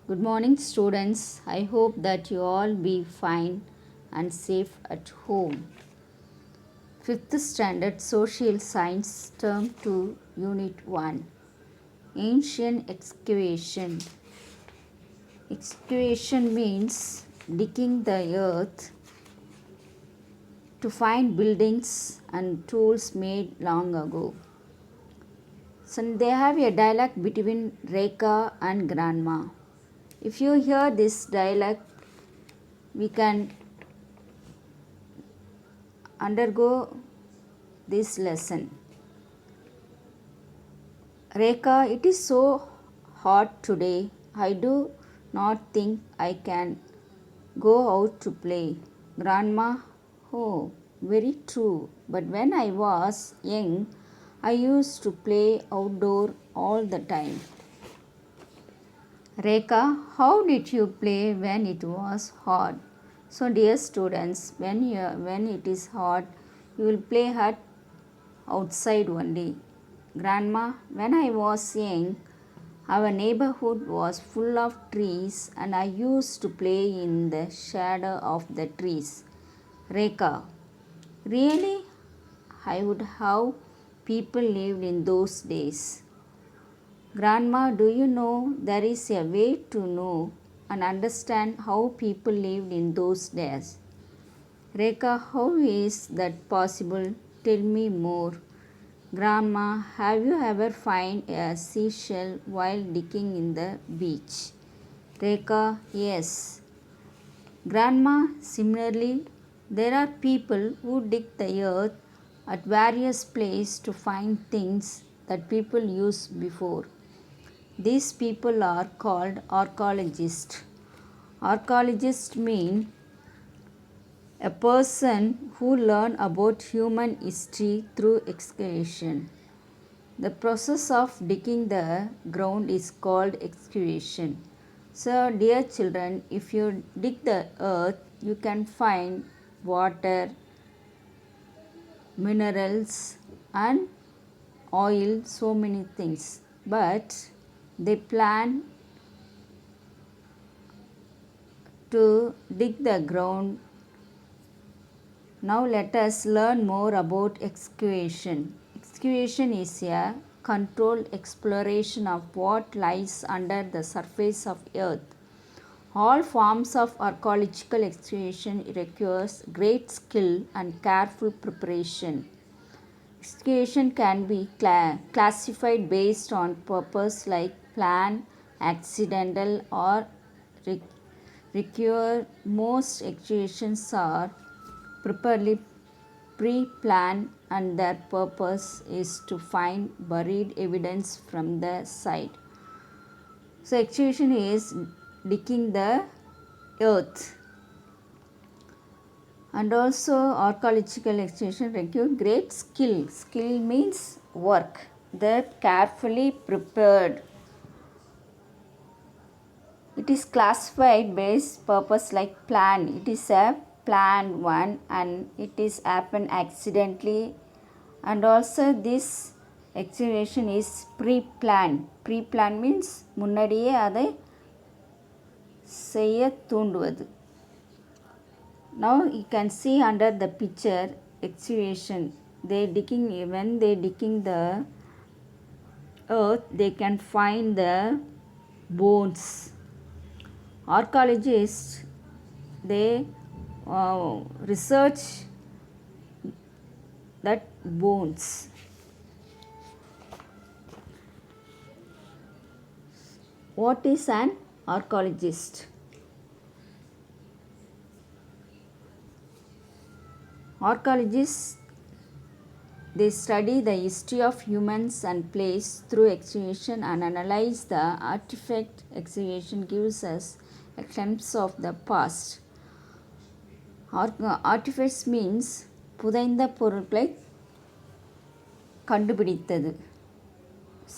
Good morning, students. I hope that you all be fine and safe at home. Fifth Standard Social Science Term 2, Unit 1. Ancient excavation. Excavation means digging the earth to find buildings and tools made long ago. So they have a dialogue between Rekha and Grandma. If you hear this dialogue, we can undergo this lesson. Rekha, it is so hot today. I do not think I can go out to play. Grandma, oh, very true. But when I was young, I used to play outdoor all the time. Rekha, how did you play when it was hot? So, dear students, when it is hot, you will play outside only. Grandma, when I was young, our neighborhood was full of trees and I used to play in the shadow of the trees. Rekha, really? I would have people lived in those days. Grandma, do you know there is a way to know and understand how people lived in those days? Rekha, how is that possible? Tell me more. Grandma, have you ever find a seashell while digging in the beach? Rekha, yes. Grandma, similarly, there are people who dig the earth at various places to find things that people used before. These people are called archaeologists. Archaeologists mean a person who learn about human history through excavation. The process of digging the ground is called excavation. So, dear children, if you dig the earth, you can find water, minerals, and oil, so many things. But they plan to dig the ground. Now let us learn more about excavation. Excavation is a controlled exploration of what lies under the surface of earth. All forms of archaeological excavation requires great skill and careful preparation. Excavation can be classified based on purpose like planned, accidental, or recur. Most excavations are properly pre-planned and their purpose is to find buried evidence from the site. So excavation is digging the earth. And also archaeological excavation requires great skill. Skill means work. They're carefully prepared. It is classified based purpose like plan. It is a planned one and it is happened accidentally. And also this excavation is pre-planned. Pre-planned means முன்னாடியே அதை செய்ய தூண்டுவது. Now you can see under the picture excavation. When they digging the earth, they can find the bones. Archaeologists they research that bones. What is an archaeologist? Archaeologists they study the history of humans and place through excavation and analyze the artifact. Excavation gives us a glimpse of the past. Artifacts means புதைந்த பொருட்களை கண்டுபிடித்தது.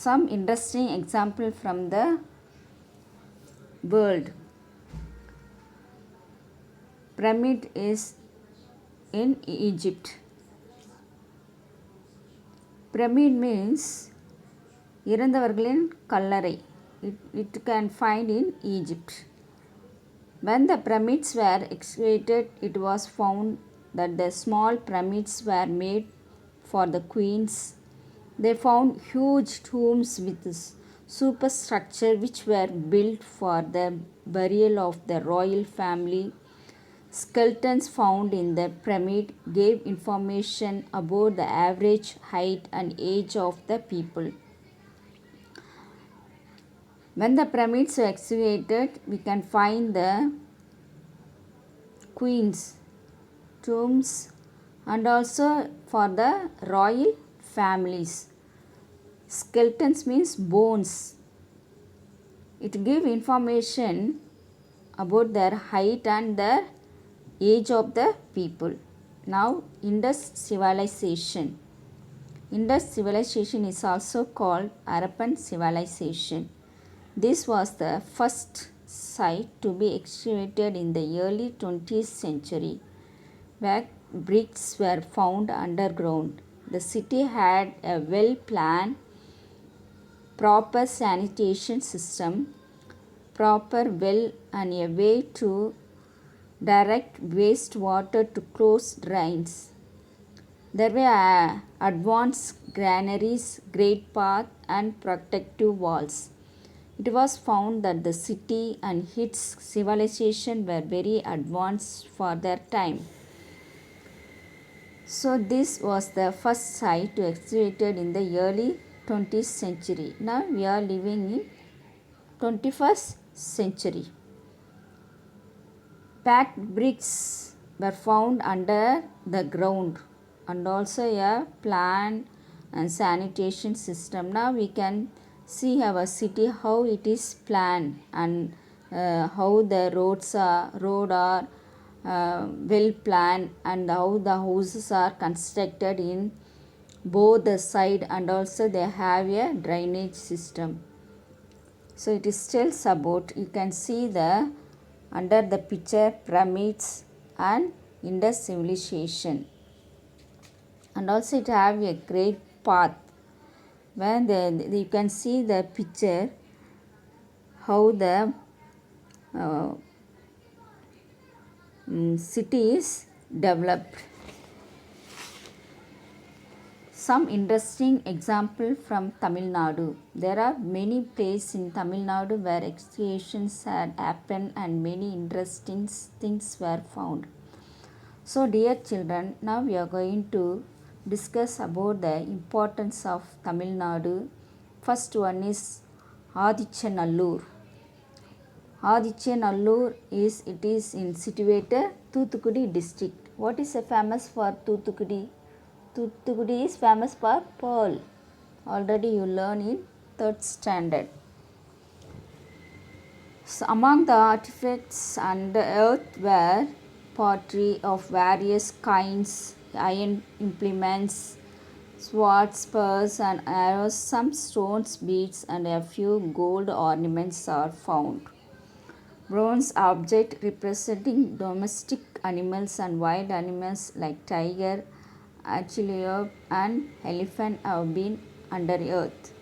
Some interesting example from the world. Pyramid is in Egypt. Pyramid means இறந்தவர்களின் கல்லறை. it can find in Egypt. When the pyramids were excavated, it was found that the small pyramids were made for the queens. They found huge tombs with superstructure which were built for the burial of the royal family. Skeletons found in the pyramid gave information about the average height and age of the people. When the pyramids were excavated, we can find the queens' tombs and also for the royal families. Skeletons means bones. It gives information about their height and their age of the people. Now, Indus civilization. Indus civilization is also called Harappan civilization. This was the first site to be excavated in the early 20th century, where bricks were found underground. The city had a well planned, proper sanitation system, proper well, and a way to direct wastewater to closed drains. There were advanced granaries, great path, and protective walls. It was found that the city and its civilization were very advanced for their time. So this was the first site to excavated in the early 20th century. Now we are living in 21st century. Packed bricks were found under the ground and also a plan and sanitation system. Now we can see our city how it is planned and how the road are well planned and how the houses are constructed in both the side and also they have a drainage system. So it is tells about, you can see the under the picture pyramids and Indus civilization, and also it have a great path. When you can see the picture how the city is developed. Some interesting example from Tamil Nadu. There are many places in Tamil Nadu where excavations had happened and many interesting things were found. So dear children, now we are going to discuss about the importance of Tamil Nadu. First one is Adichanallur. Adichanallur is situated Thoothukudi district. What is famous for Thoothukudi? Thoothukudi is famous for pearl. Already you learn in 3rd standard. So among the artifacts on the earth were pottery of various kinds, iron implements, swords, spurs, and arrows. Some stones, beads, and a few gold ornaments are found. Bronze objects representing domestic animals and wild animals like tiger, antelope, and elephant have been under earth.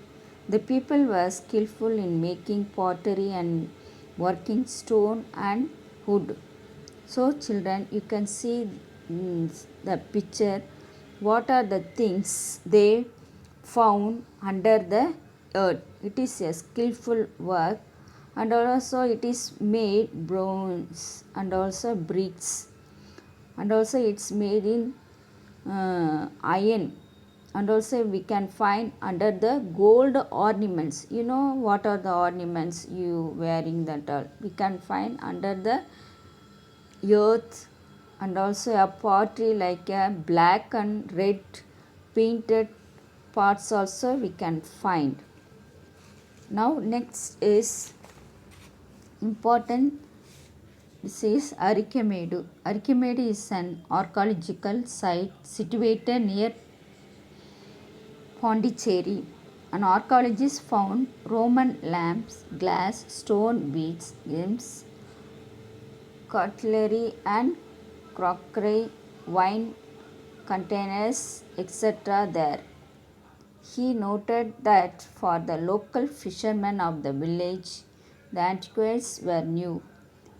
The people were skillful in making pottery and working stone and wood. So children, you can see the picture. What are the things they found under the earth? It is a skillful work and also it is made bronze and also bricks and also it's made in iron and also we can find under the gold ornaments. You know what are the ornaments you wearing that all? We can find under the earth and also a pottery like a black and red painted parts also we can find. Now next is important. This is Arikamedu. Arikamedu is an archaeological site situated near Pondicherry. An archaeologist found Roman lamps, glass, stone beads, gems, cutlery and crockery, wine containers, etc. there. He noted that for the local fishermen of the village, the antiquities were new.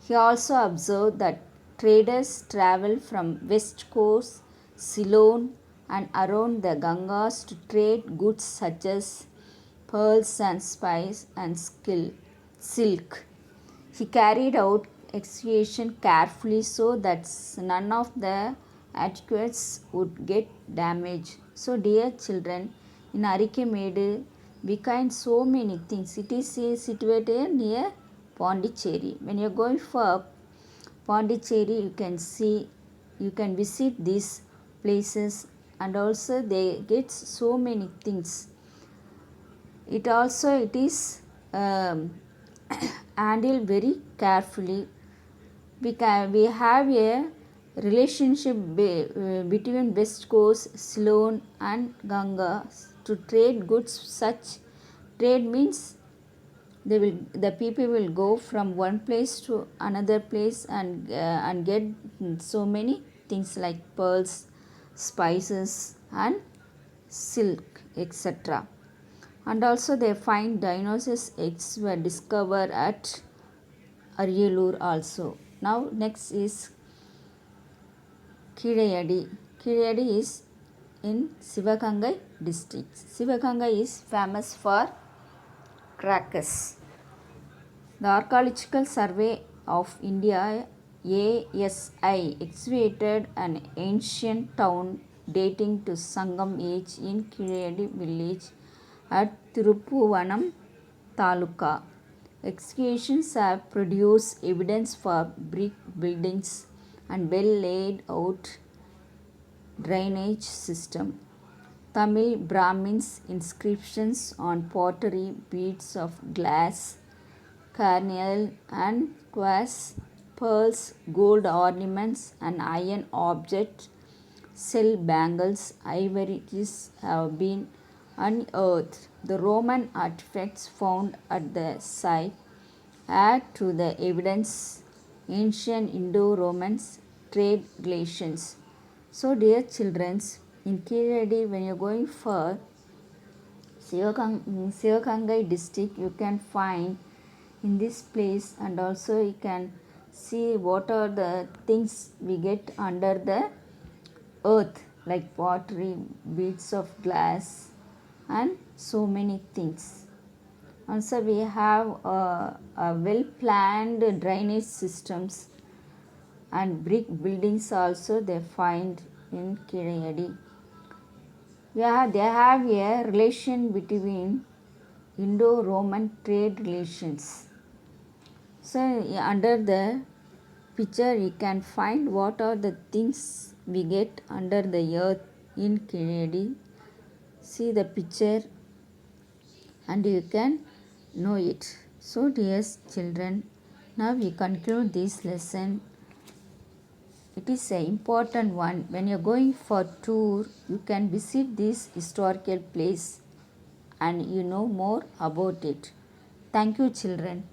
He also observed that traders traveled from west coast, Ceylon, and around the Ganges to trade goods such as pearls and spice and silk. He carried out excavation carefully so that none of the artifacts would get damaged. So, dear children, in Arikemedu, we find so many things. It is situated near Pondicherry. When you are going for Pondicherry, you can see, you can visit these places, and also they get so many things. It is um, handled very carefully. We have a relationship between West Coast, Ceylon, and Ganga to trade goods. Such trade means the people will go from one place to another place and get so many things like pearls, spices, and silk, etc. And also they find dinosaurs eggs were discovered at Aryalur also. Now next is Kizhayadi. Kizhayadi is in Sivagangai district. Sivagangai is famous for crackers. The Archaeological Survey of India ASI excavated an ancient town dating to Sangam age in Kizhayadi village at Tiruppuvanam Taluka. Excavations have produced evidence for brick buildings and well laid out drainage system. Tamil Brahmins inscriptions on pottery, beads of glass, carnelian and quartz, pearls, gold ornaments, and iron objects, shell bangles, ivories have been unearthed. The Roman artifacts found at the site add to the evidence ancient Indo-Romans trade relations. So, dear children, in Kiradi, when you're going for Sivagangai district, you can find in this place, and also you can see what are the things we get under the earth like pottery, beads of glass, and so many things. Also, we have a well planned drainage systems and brick buildings also they find in Kizhayadi. Yeah, they have a relation between Indo-Roman trade relations. So under the picture you can find what are the things we get under the earth in Kizhayadi. See the picture and you can know it. So dear children, now we conclude this lesson. It is an important one. When you are going for tour, you can visit this historical place and you know more about it. Thank you children.